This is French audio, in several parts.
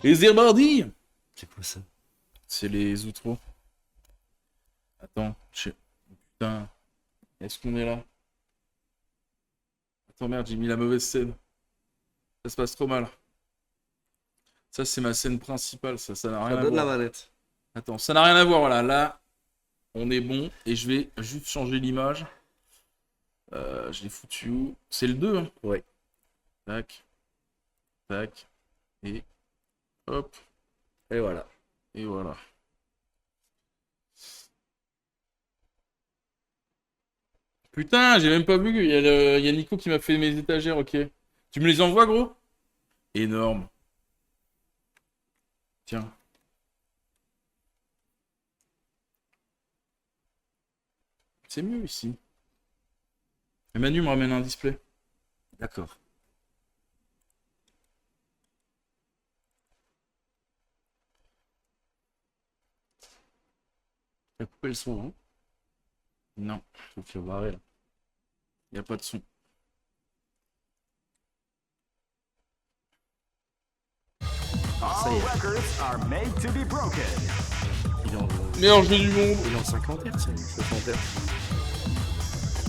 Les Airbardis. C'est quoi ça? C'est les outros. Attends, putain. Est-ce qu'on est là? Attends, merde, j'ai mis la mauvaise scène. Ça se passe trop mal. Ça, c'est ma scène principale, ça n'a rien à Donne voir. la manette. Attends, ça n'a rien à voir, voilà. Là, on est bon. Et je vais juste changer l'image. Je l'ai foutu où? C'est le 2, hein? Ouais. Tac. Tac. Et... hop. Et voilà. Et voilà. Putain, j'ai même pas vu. Il y a Nico qui m'a fait mes étagères, ok. Tu me les envoies, gros? Énorme. Tiens. C'est mieux ici. Et Manu me ramène un display. D'accord. T'as coupé le son, hein? Non, Faut que je barrer là. il n'y a pas de son. Ça y est. Il est en, Meilleur jeu du monde. il est en 50 Hz, 60 Hz.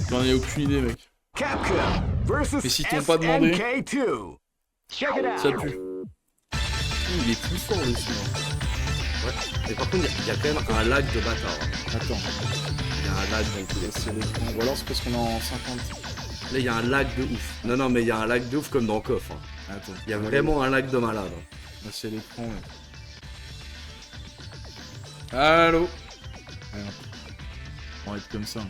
J'en ai aucune idée, mec. Capcom versus Mais si t'ont pas demandé, SNK2. Check it out. ça pue. Il est plus fort dessus. Ouais. Mais par contre, il y a quand même un lag de bâtard. Hein. Attends, Il y a un lag dans tous les c'est l'écran. Ou alors c'est parce qu'on est en 50. Là, il y a un lag de ouf. Non, non, mais il y a un lag de ouf comme dans KOF. Hein. Attends. Il y a vraiment un lag de malade. Hein. Là, c'est l'écran. Ouais. Allô? Alors, on va être comme ça.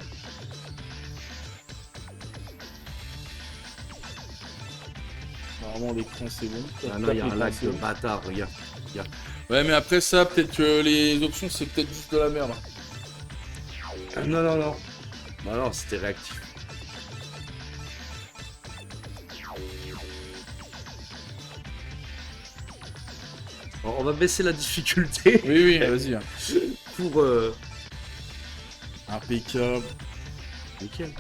Normalement, l'écran c'est bon. Ah non, il y a un lag de bâtard, regarde. Ouais, mais après ça, peut-être que les options c'est peut-être juste de la merde. Non, non, non. Bah non, c'était réactif. Bon, on va baisser la difficulté Oui, oui, vas-y. Hein. pour... Impeccable. Nickel.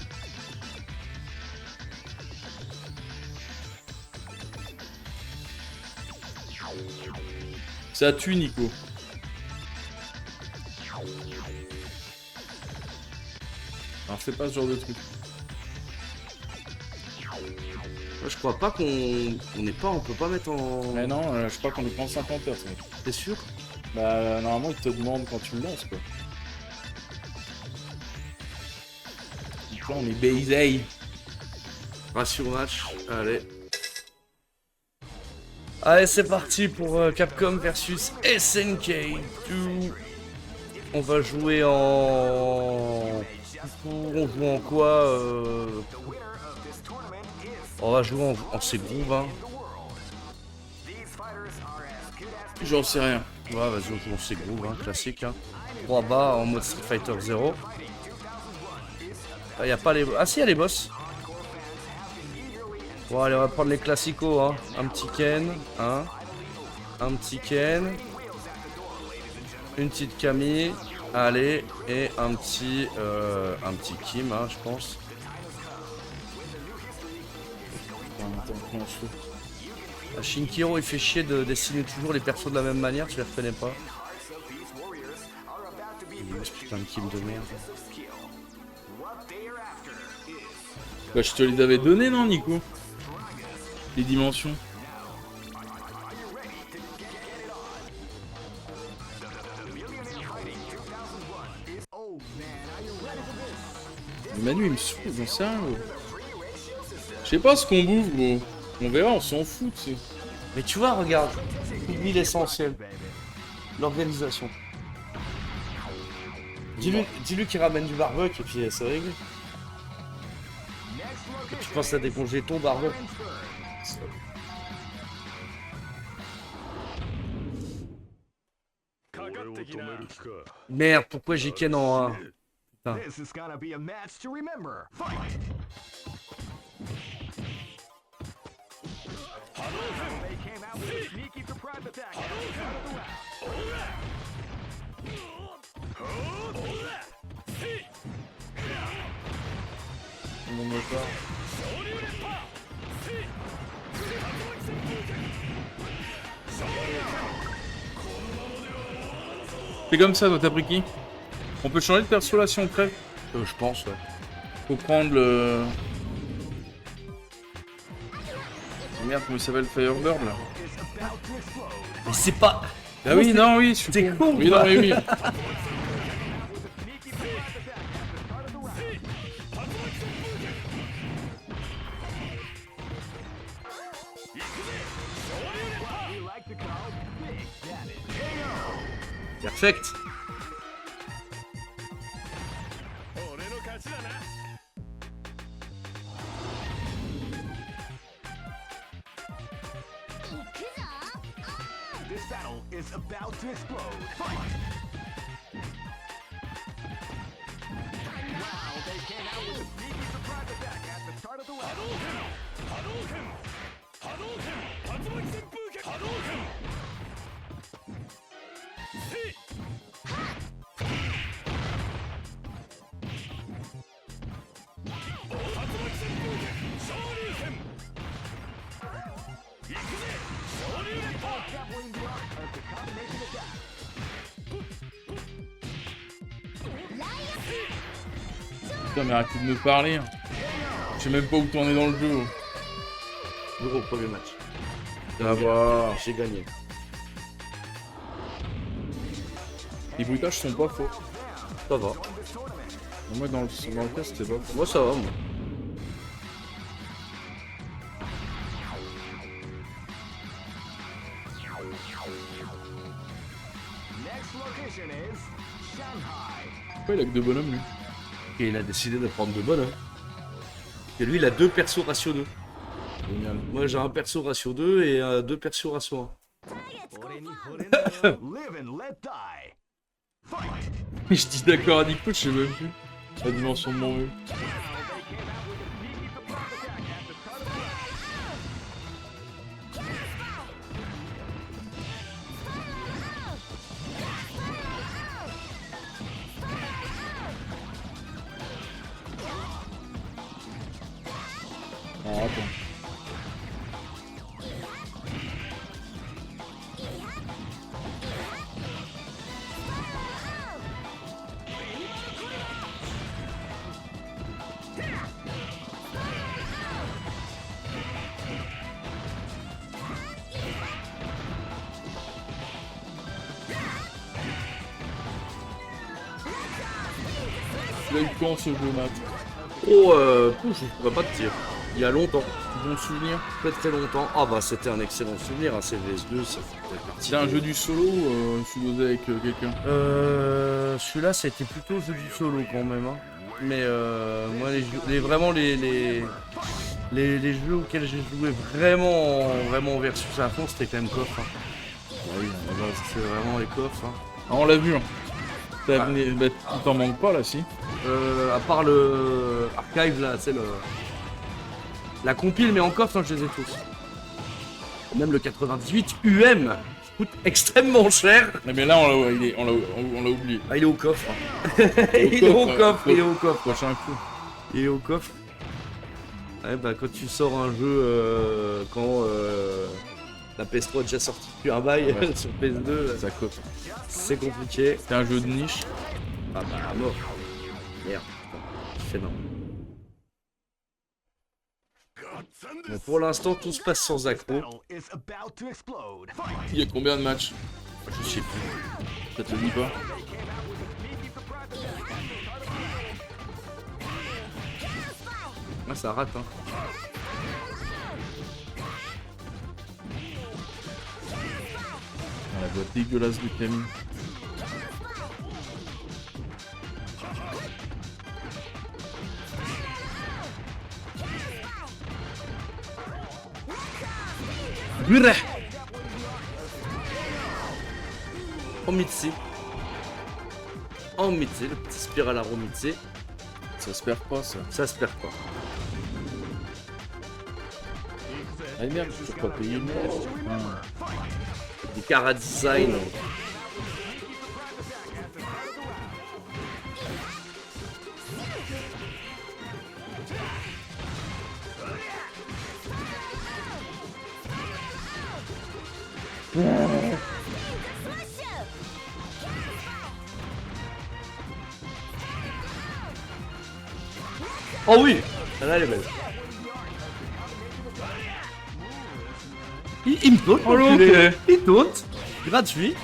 Ça tue, Nico. Alors, fais pas ce genre de truc. Moi, je crois pas on peut pas mettre en... Mais non, je crois qu'on est pas en 50 Hz. Mec. T'es sûr? Bah, normalement, il te demande quand tu le lances, quoi. Donc là, on est baisé. Ratio match, allez. Allez, c'est parti pour Capcom versus SNK2. On va jouer en... On joue en quoi On va jouer en ces groupes, hein. J'en sais rien. Ouais, vas-y, on joue en ces groupes, hein, classique. Hein. 3 bas en mode Street Fighter 0. Il y a pas les... Ah si, il y a les boss. Bon, allez, on va prendre les classicos, hein. Un petit Ken, hein. Un petit Ken. Une petite Camille. Allez, et un petit Kim, hein, je pense. Shinkiro, il fait chier de dessiner toujours les persos de la même manière, tu les reconnais pas. Ce putain de Kim de merde. Bah, je te les avais donné, non, Nico? Les dimensions. Manu, il me saoule, j'en sais rien, gros. Je sais pas ce qu'on bouffe, gros. On verra, on s'en fout, tu sais. Mais tu vois, regarde, oublie l'essentiel. L'organisation. Dis-lui qu'il ramène du barbecue et puis c'est réglé. Et tu penses à décongeler ton barbecue. Merde, pourquoi j'ai Ken en 1? Putain. This is gonna be a match to remember. Fight! They came out with a sneaky surprise attack at the start of the round. On en a pas. C'est comme ça, toi, t'as pris qui? On peut changer de perso là si on crève? Je pense, ouais. Faut prendre le... Merde, comment il s'appelle, Firebird là? Mais c'est pas... Ah oui, non, oui, je suis T'es con, Oui, non, quoi. mais oui. Perfect. This battle is about to explode. Fight! Wow, they came out with a sneaky surprise attack at the start of the round. Doubling the arc of the combination attack. Putain, mais arrêtez de me parler. Je sais même pas où t'en es dans le jeu. Gros premier match. Ça va. J'ai gagné. Les bruitages sont pas faux. Ça va. Moi, dans le cas, c'était pas faux. Moi, ça va, moi. Next location is Shanghai. Pourquoi il a que deux bonhommes, lui? Et il a décidé de prendre deux bonhommes. Et lui, il a deux persos ratio 2. Génial. Moi, j'ai un perso ratio 2 et deux persos ratio 1. Live and let die. Fight! Je dis d'accord à Nico, je sais même plus. La dimension de mon vœu. Oh, attends. Tu l'as eu quand ce jeu, Matt? Oh, je pourrais pas te dire. Il y a longtemps. Bon souvenir? Très très longtemps. Ah bah c'était un excellent souvenir, un CVS2, ça fait partie. C'est un jeu du solo ou tu faisais avec quelqu'un? Celui-là, c'était plutôt jeu du solo quand même. Hein. Mais moi, vraiment les jeux auxquels j'ai joué vraiment versus à fond, c'était quand même coffre. Hein. Ah oui, C'est vraiment les coffres. Hein. ah, on l'a vu. Hein. Ah. Bah, tu t'en manques pas là, si? À part le archive là, c'est la compile, mais en coffre, hein, je les ai tous. Même le 98 UM coûte extrêmement cher. Mais là, on l'a oublié. Ah, il est au coffre. Il est au coffre, il est au coffre. Prochain coup. Il est au coffre. Ouais, bah, quand tu sors un jeu, quand la PS3 est déjà sortie depuis un bail Ouais. sur PS2, Ça coffre. c'est compliqué. C'est un jeu de niche. Ah bah, à mort. Merde, putain, c'est énorme. Bon, pour l'instant, tout se passe sans accro. Battle is about to explode. Fight! Il y a combien de matchs? Je sais plus. Ça te le dit pas? Ouais, ça rate, hein. Ah, la voix dégueulasse de Camille. Omitsi. Omitsi, le petit spirale à Omitsi. Ça se perd pas, ça. Ça se perd pas. Ah merde, je peux pas payer le mot. Des Cara Design. Oh oui! Là, elle est belle. Il me taunt, Oh, l'enculé. Il taunt. Gratuit.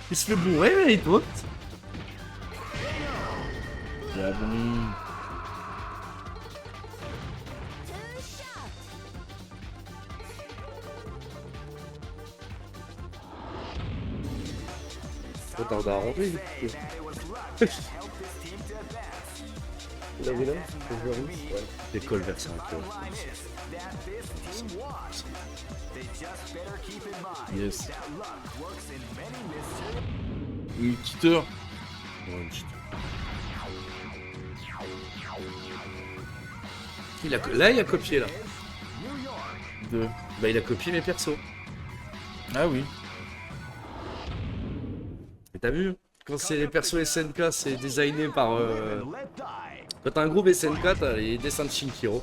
Il se fait bourrer, mais il taunt. Ah bon. Retard à rentrer. Vous l'avez là? Ouais. L'école vers 5 heures. Yes. Une petite heure. Ouais, une petite. Là, il a copié, là. De... Bah, il a copié mes persos. Ah oui. Et t'as vu? Quand c'est les persos SNK, c'est designé par... Quand t'as un groupe SNK, t'as les dessins de Shinkiro.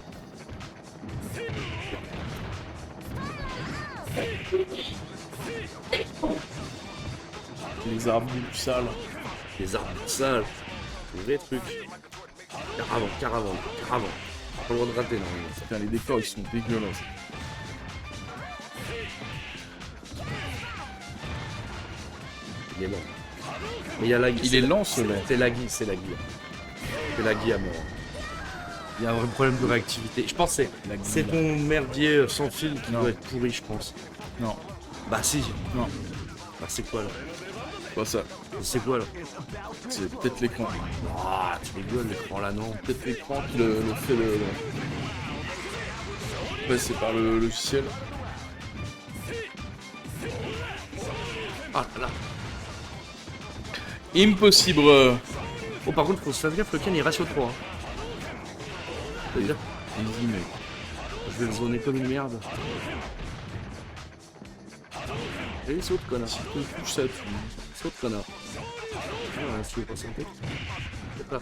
Les arbres du sale. Les arbres sales. Les vrais trucs. Caravane. Pas loin de rater, normalement. Putain, les décors, ils sont dégueulasses. Il est lent. Mais il y a la Il est lent, ce lait. C'est laggy. C'est laggy à mort. Il y a un vrai problème de réactivité. Je pense que c'est ton merdier sans fil qui Non. doit être pourri, je pense. Non, Bah si. non, Bah c'est quoi là? pas ça. C'est quoi là? C'est peut-être l'écran. Ah, tu rigoles l'écran là, non? Peut-être l'écran qui le fait de... Ouais, c'est par le logiciel. Ah là là. Impossible. Oh, par contre, faut se faire gaffe, le Ken il ratio 3. Hein. C'est-à-dire, Easy, mec. je vais le zoner comme une merde. Allez, saute, connard. Si tu touches ça, tu... Saute, connard. Ah, ouais, si tu veux pas sauter. C'est là.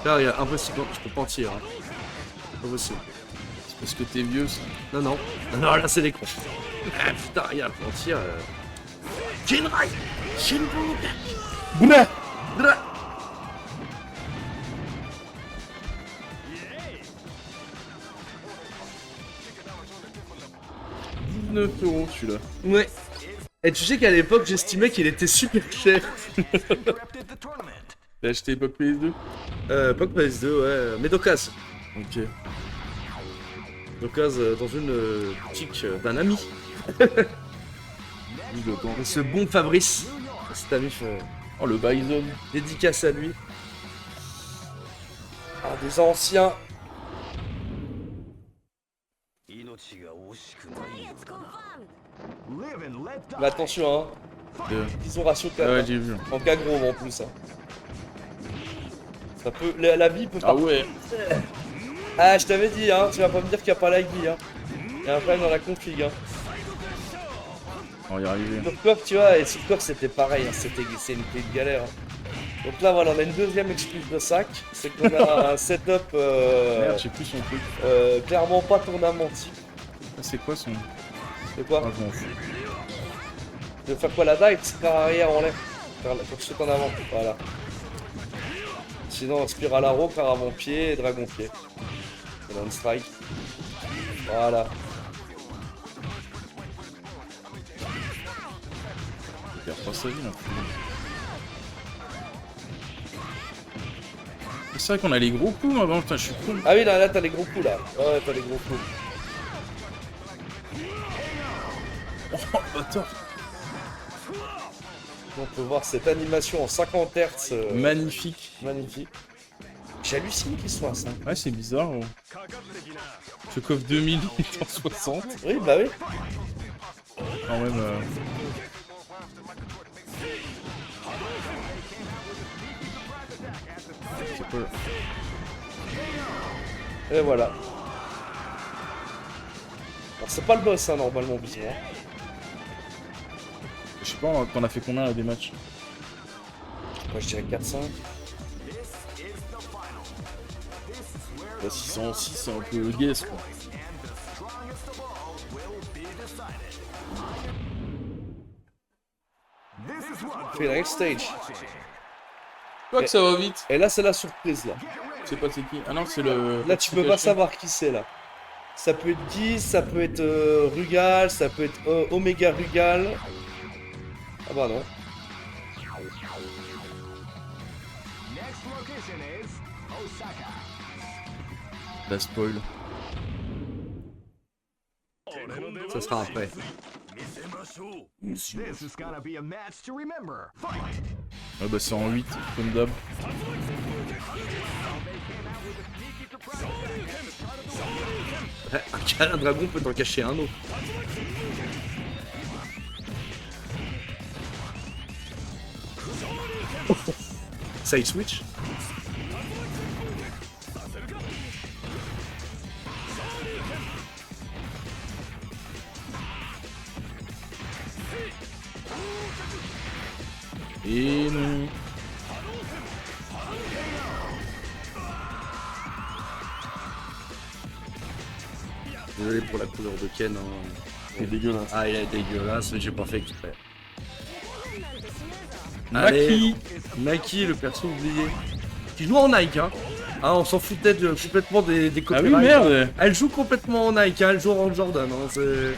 Là, il y a impossible. Non, je peux pas en tirer. Hein. C'est pas possible. C'est parce que t'es vieux, ça. Non, là, c'est l'écran. Ah, putain, regarde, on tire. Jinrai! Shinbuka! Boula Dra! 19 € celui-là. Ouais. Et tu sais qu'à l'époque, j'estimais qu'il était super cher. T'as acheté Époque PS2? Pas que PS2, ouais. Mais d'occasion. Ok. D'occasion dans une boutique d'un ami. Oui, le temps. Ce bon Fabrice. Cet ami Oh, le Bison. dédicace à lui. Ah, des anciens. Mais attention, hein. Ils ont ratio 4. Ah ouais, hein. j'ai vu. En cas gros en plus. Hein. Ça peut. La vie peut Ah partir. ouais. Ah, je t'avais dit, hein. Tu vas pas me dire qu'il n'y a pas la guille, hein. Il y a un problème dans la config, hein. On va y arriver. Sur Coq, tu vois, et sur Coq c'était pareil, hein. C'est une galère. Hein. Donc là, voilà, on a une deuxième excuse de sac. C'est qu'on a un setup Merde, je sais plus son truc. clairement pas tournamentique. Ah, c'est quoi son... C'est quoi? Ah, je m'en fous. De faire quoi la dive? Spire arrière en l'air. Quand tu sautes en avant. Voilà. Sinon, spire à l'arrow, car avant-pied et dragon-pied. Down strike. Voilà. Il perd pas sa vie, là. c'est vrai qu'on a les gros coups maintenant, putain, je suis con. Ah oui, là t'as les gros coups là. Ouais, t'as les gros coups. Oh, bâtard. On peut voir cette animation en 50 Hz. Magnifique. Magnifique. J'hallucine qu'il soit à ça. Ouais, c'est bizarre. Chekov 2000 est en 60. Oui, bah oui. Quand même. C'est pas... Et voilà. Alors c'est pas le boss hein, normalement visiblement. Je sais pas, t'en as fait combien là, des matchs? Moi je dirais 4-5. Bah, 606, c'est un peu guess quoi. Fait la next stage. Tu vois que ça va vite. Et là c'est la surprise là. Je sais pas c'est qui. Ah non, c'est le. Là tu peux pas savoir qui c'est là. Ça peut être 10, ça peut être Rugal, ça peut être Omega Rugal. Ah bah non. La spoil. Ça sera après. This is gonna be a match to remember. Fight! Ouais, bah c'est en 8, comme d'hab. Un dragon peut en cacher un autre. Side switch. Et non. Désolé pour la couleur de Ken. Hein. C'est dégueulasse. Ah, il est dégueulasse, j'ai pas fait exprès. Maki. Maki, le perso oublié. Qui joue en Nike, hein. Ah, on s'en foutait complètement des Ah oui, copyrights. merde. Elle joue complètement en Nike, hein. Elle joue en Jordan. Hein. C'est...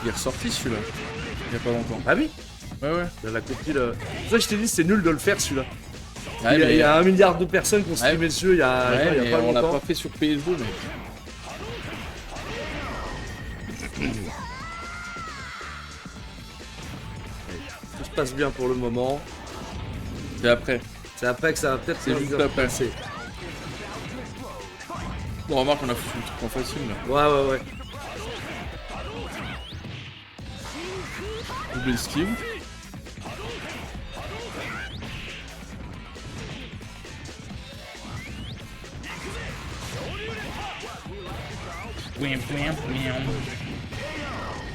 Il est ressorti celui-là. Il y a pas longtemps. Ah oui. Ouais, ouais. La copie, le... C'est pour ça que je t'ai dit, c'est nul de le faire celui-là. Ouais, il, y a, mais- il y a 1 milliard de personnes qui ont streamé Ouais. dessus il y a, Ouais, il y a mais pas on l'a longtemps. pas fait sur PS2, mais. Tout se passe bien pour le moment. C'est après. C'est après que ça va peut-être C'est se juste bien après. passer. Bon, remarque, on a foutu le truc en facile là. Ouais, ouais, ouais. Double esquive.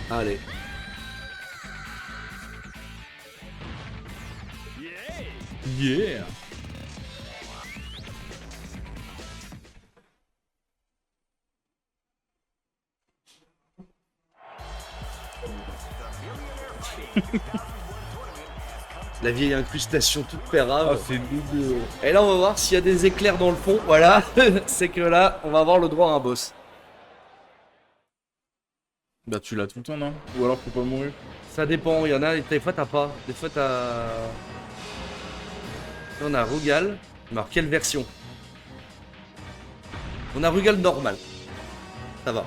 Allez. Yeah. La vieille incrustation toute pérave. Ah, c'est dégueu. Et là, on va voir s'il y a des éclairs dans le fond. Voilà. C'est que là, on va avoir le droit à un boss. Bah, tu l'as tout le temps, non? Ou alors faut pas mourir. Ça dépend. Il y en a, des fois, t'as pas. Des fois, t'as. Là, on a Rugal. Mais alors, quelle version? On a Rugal normal. Ça va.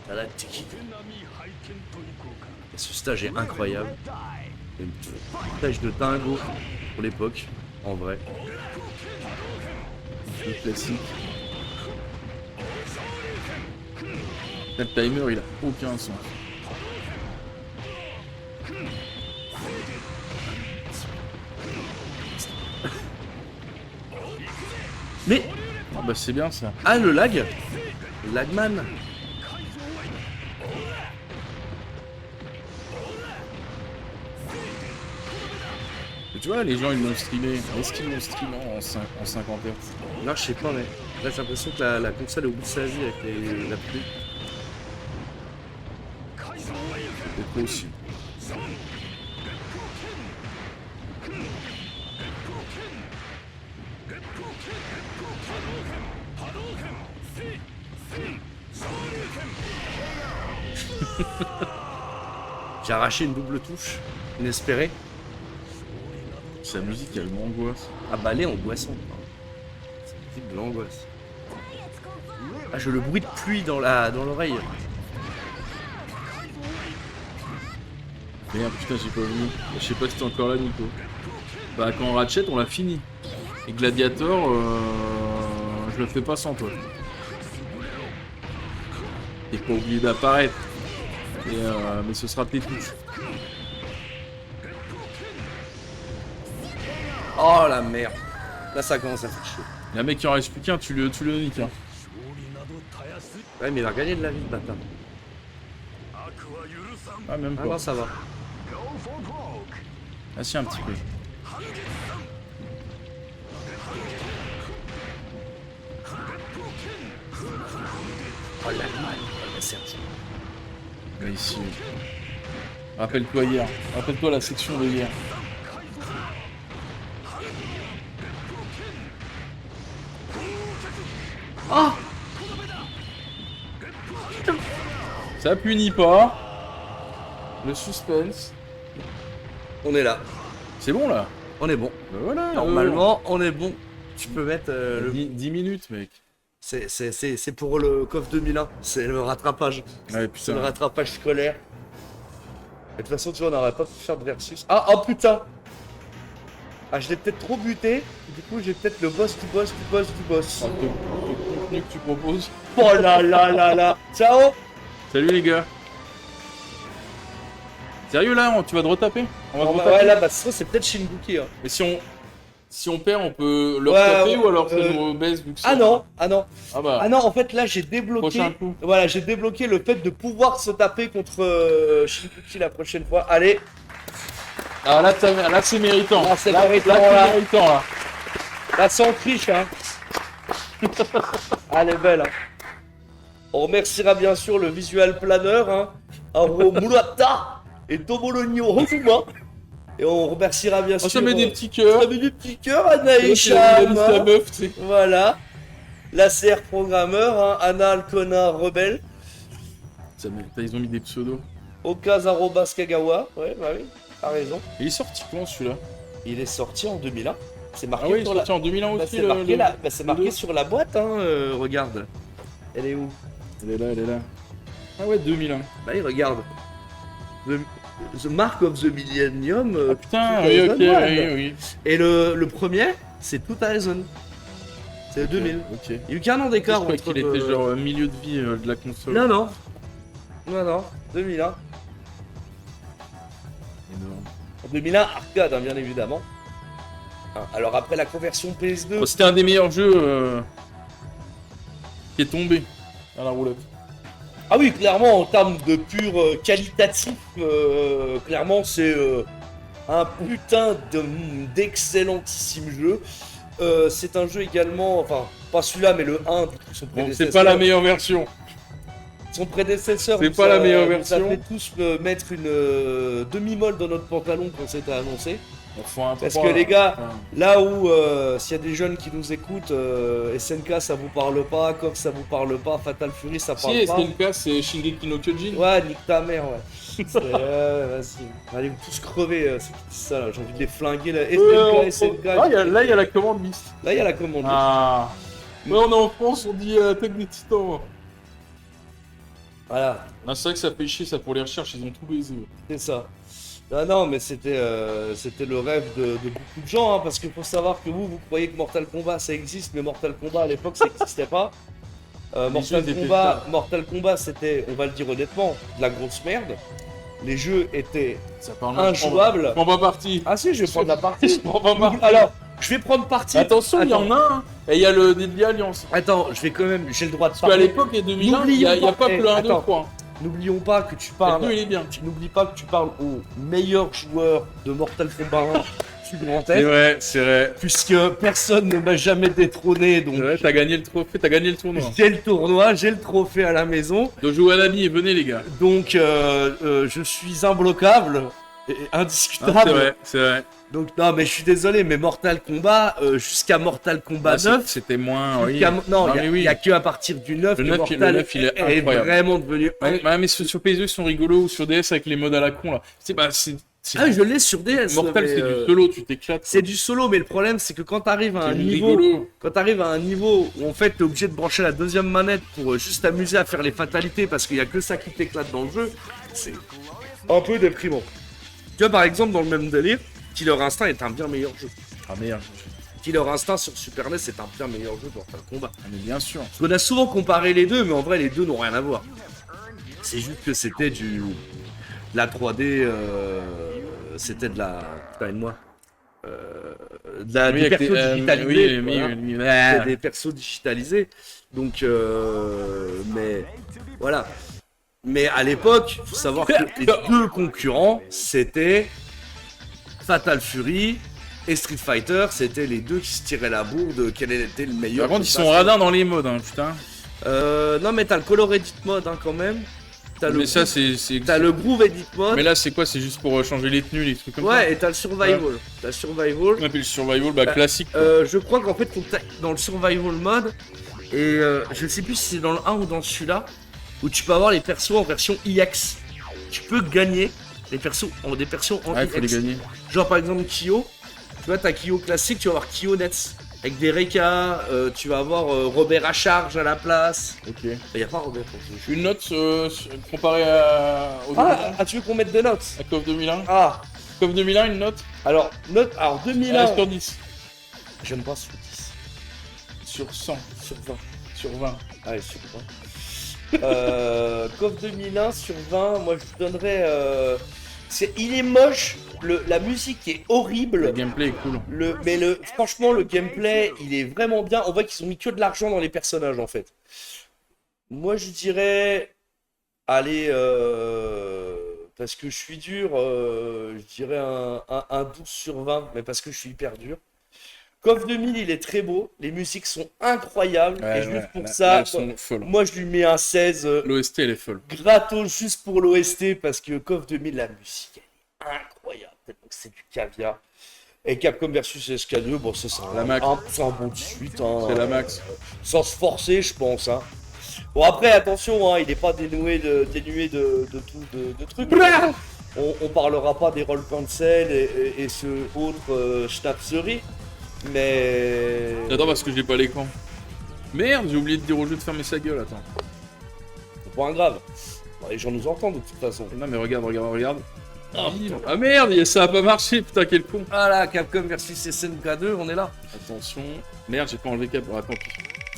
Ah là, t'es qui? Ce stage est incroyable. Une stage de dingo pour l'époque, en vrai. Le classique. Le timer, il a aucun sens. Mais, Ah bah c'est bien ça. ah le lag, lagman. Et tu vois, les gens ils l'ont streamé. Est-ce qu'ils l'ont streamé en 50 Hz? Là, je sais pas, mais là, j'ai l'impression que la console est au bout de sa vie avec la pluie. C'est trop aussi. J'ai arraché une double touche, inespérée. Sa musique, elle m'angoisse. Ah bah elle est angoissante. C'est la musique de l'angoisse. Ah j'ai le bruit de pluie dans l'oreille. Merde, putain, j'ai pas vu. Je sais pas si t'es encore là, Nico. Bah, quand Ratchet, on l'a fini. Et Gladiator, je le fais pas sans toi. T'es pas obligé d'apparaître. Mais ce sera tes touches. Oh la merde. Là ça commence à faire chaud. Y'a un mec qui en reste plus qu'un, tu le niques. Hein. Ouais mais il va gagner de la vie le bâtard. Ah, même Ah pas. non ça va. Ah, si, un petit peu. Oh la malle. C'est Mais ici. Rappelle-toi hier. Rappelle-toi la section de hier. Oh. Ça punit pas. Le suspense. On est là. C'est bon là. On est bon. Bah voilà. Normalement on est bon. Tu peux mettre le... 10 minutes, mec. C'est pour le CoF 2001. C'est le rattrapage. Ouais, C'est le putain. rattrapage scolaire. Et de toute façon, tu vois, on n'aurait pas pu faire de versus. Ah, oh putain! Ah, je l'ai peut-être trop buté. Du coup, j'ai peut-être le boss du boss du boss du boss. Ah, le contenu que tu proposes. Oh là là là là! Ciao! Salut les gars. Sérieux là, tu vas te retaper? On va te Ouais, retaper. là, bah, ça, c'est peut-être Shinbuki. Hein. Mais si on perd, on peut le Ouais, retaper ouais, ou alors ça nous baisse vu que c'est... Ah non, ah non. Ah bah. Ah non, en fait, là, j'ai débloqué. Prochain coup. Voilà, j'ai débloqué le fait de pouvoir se taper contre Shinbuki la prochaine fois. Allez, Ah là, là c'est méritant. Là, c'est méritant, Là, là. c'est méritant là. là, sans triche, hein. Elle est belle, hein. On remerciera bien sûr le visual planner, hein, Aro Murata et Tomolonio Hofuma. Et on remerciera bien Oh, sûr. ça met des petits cœurs. Ça met des petits cœurs, Il a Anaïcha. mis sa meuf, tu sais. Voilà. La CR programmeur, hein, Anna Alcona Rebelle. Ils ont mis des pseudos. Okazarobas Kagawa. Ouais, bah oui, t'as raison. Et il est sorti quand celui-là? Il est sorti en 2001. C'est marqué Ah oui, il est sur la. sorti en 2001 Bah, aussi. c'est marqué, là. Bah, c'est marqué deux. sur la boîte, hein. Regarde. Elle est où? Elle est là, elle est là. Ah ouais, 2001. Bah, il regarde. The Mark of the Millennium. Ah putain, oui, ok, 2001. oui, oui. Et le premier, c'est 2000. C'est le 2000. Ok. Il y a eu qu'un an Je d'écart crois entre. qu'il était genre milieu de vie de la console. Non, non. Non, non. 2001. Énorme. En 2001, arcade, hein, bien évidemment. Hein, alors après la conversion PS2. Bon, c'était un des meilleurs jeux qui est tombé à la roulette. Ah oui, clairement, en termes de pur qualitatif, clairement, c'est un putain d'excellentissime jeu. C'est un jeu également, enfin, pas celui-là, mais le 1, du coup, son Bon, prédécesseur. c'est pas la meilleure version. Son prédécesseur. C'est nous pas la meilleure nous version. a fait tous mettre une demi-molle dans notre pantalon quand c'était annoncé. Enfin, un Parce trois, que les gars, enfin, là où s'il y a des jeunes qui nous écoutent, SNK ça vous parle pas, KOF ça vous parle pas, Fatal Fury ça parle Si, pas. SNK, c'est Shingeki no Kyojin. Ouais, nique ta mère, ouais. Vas-y. Allez vous tous crever, ceux qui disent ça là, j'ai envie de les flinguer là. SNK. Ah, là, il y a la commande liste. Là, il y a la commande. Ah. Mais on est en France, on dit Attaque des Titans. Voilà, Ah, c'est vrai que ça fait chier, ça pour les recherches, ils ont tout baisé. c'est ça. Non, mais c'était le rêve de beaucoup de gens, hein, parce qu'il faut savoir que vous croyez que Mortal Kombat ça existe, mais Mortal Kombat à l'époque ça n'existait pas. Mortal jeux étaient Kombat, c'était, on va le dire honnêtement, de la grosse merde. Les jeux étaient Ça parle injouables. Je prends pas parti. Ah si, je vais prendre la partie. Je prends pas parti. Alors, je vais prendre parti. Attention, il y en a un. Et il y a le Deadly Alliance. Attends, je vais quand même, j'ai le droit de Parce qu'à parler. l'époque, les 2001, il y a N'oublions pas pas- que le 1, 2, attends. 3. N'oublions pas que tu Le parles. 2, il est bien. N'oublie pas que tu parles au meilleur joueur de Mortal Kombat 1 du Grand C'est Est, vrai, c'est vrai. puisque personne ne m'a jamais détrôné, donc C'est vrai, t'as gagné le trophée, t'as gagné le tournoi. j'ai le tournoi, j'ai le trophée à la maison, Dojo Wanami, venez les gars. donc je suis imbloquable. indiscutable. Ah, c'est vrai, c'est vrai. Donc non, mais je suis désolé, mais Mortal Kombat, jusqu'à Mortal Kombat Ah, 9, c'était moins. Oui. non, mais il y a que à partir du 9 Le que 9, Mortal le 9, il est est incroyable. vraiment devenu... Ouais, mais sur PS2, ils sont rigolos, ou sur DS avec les modes à la con là. Ah, je l'ai sur DS. Mortal, mais, c'est du solo, tu t'éclates. C'est du solo, mais le problème, c'est que quand t'arrives à C'est un du niveau... rigolo. Quand t'arrives à un niveau où en fait t'es obligé de brancher la deuxième manette pour juste t'amuser à faire les fatalités parce qu'il y a que ça qui t'éclate dans le jeu, c'est un peu déprimant. Tu vois, par exemple, dans le même délire, Killer Instinct est un bien meilleur jeu. Ah merde. Killer Instinct sur Super NES est un bien meilleur jeu que Mortal Kombat. Ah, mais bien sûr. Parce qu'on a souvent comparé les deux, mais en vrai les deux n'ont rien à voir. C'est juste que c'était de la 3D, c'était de la... Putain, aide-moi. Des persos digitalisés. C'était des persos digitalisés. Donc, mais voilà. Mais à l'époque, faut savoir que les deux concurrents, c'était Fatal Fury et Street Fighter. C'était les deux qui se tiraient la bourre de quel était le meilleur. Par contre, ils sont radins dans les modes, hein, putain. Non, mais t'as le Color Edit Mode hein, quand même. T'as Mais ça, c'est. T'as le Groove Edit Mode. Mais là, c'est quoi? C'est juste pour changer les tenues, les trucs comme ça? Ouais, et t'as le Survival. Ouais. T'as le Survival. On appelle le survival, bah classique. Quoi. Je crois qu'en fait, dans le Survival Mode, et je sais plus si c'est dans le 1 ou dans celui-là, où tu peux avoir les persos en version EX. Tu peux gagner des persos en Ouais, il faut les EX. gagner. Genre par exemple Kyo. Tu vois, t'as Kyo classique, tu vas avoir Kyo Nets. Avec des Reka, tu vas avoir Robert à charge à la place. Ok. Il y a pas Robert pour ce jeu. Une note comparée au 2001, Tu veux qu'on mette des notes? à KOF 2001? Ah, KOF 2001, une note? alors 2001. Sur 10. J'aime pas sur 10. Sur 100. Sur 20. Sur 20. Allez, sur 20. KOF 2001 sur 20, moi je donnerais. Il est moche, la musique est horrible. Le gameplay est cool. Franchement, le gameplay, il est vraiment bien. On voit qu'ils ont mis que de l'argent dans les personnages en fait. Moi je dirais. Allez, parce que je suis dur, je dirais un 12 sur 20, mais parce que je suis hyper dur. KOF 2000, il est très beau, les musiques sont incroyables, et juste pour ça, elles sont folles. moi je lui mets un 16 L'OST, elle est folle. gratos juste pour l'OST, parce que KOF 2000, la musique, elle est incroyable, tellement que c'est du caviar. Et Capcom versus SK2, bon, ça c'est La max. c'est un bon 18, hein, C'est la max. sans se forcer, je pense. Hein. Bon, après, attention, hein, il n'est pas dénué de trucs. On parlera pas des roll cancel et ce autre schnapserie, mais. Attends, parce que j'ai pas l'écran. Merde, j'ai oublié de dire au jeu de fermer sa gueule, attends. C'est pas un grave. Bon, les gens nous entendent de toute façon. Non, mais regarde. Ah, Ah merde, ça a pas marché, putain, quel con. Voilà, Capcom versus SNK2, on est là. Attention. Merde, j'ai pas enlevé cap. Oh, attends,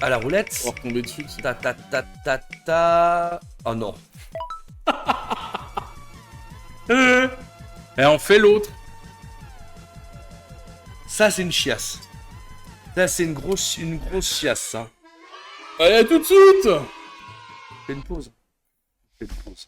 À la roulette. on va retomber dessus. Ta. Oh non. Et on fait l'autre. Ça, c'est une chiasse. Ça, c'est une grosse chiasse, ça. Allez, à tout de suite. Fais une pause. Fais une pause.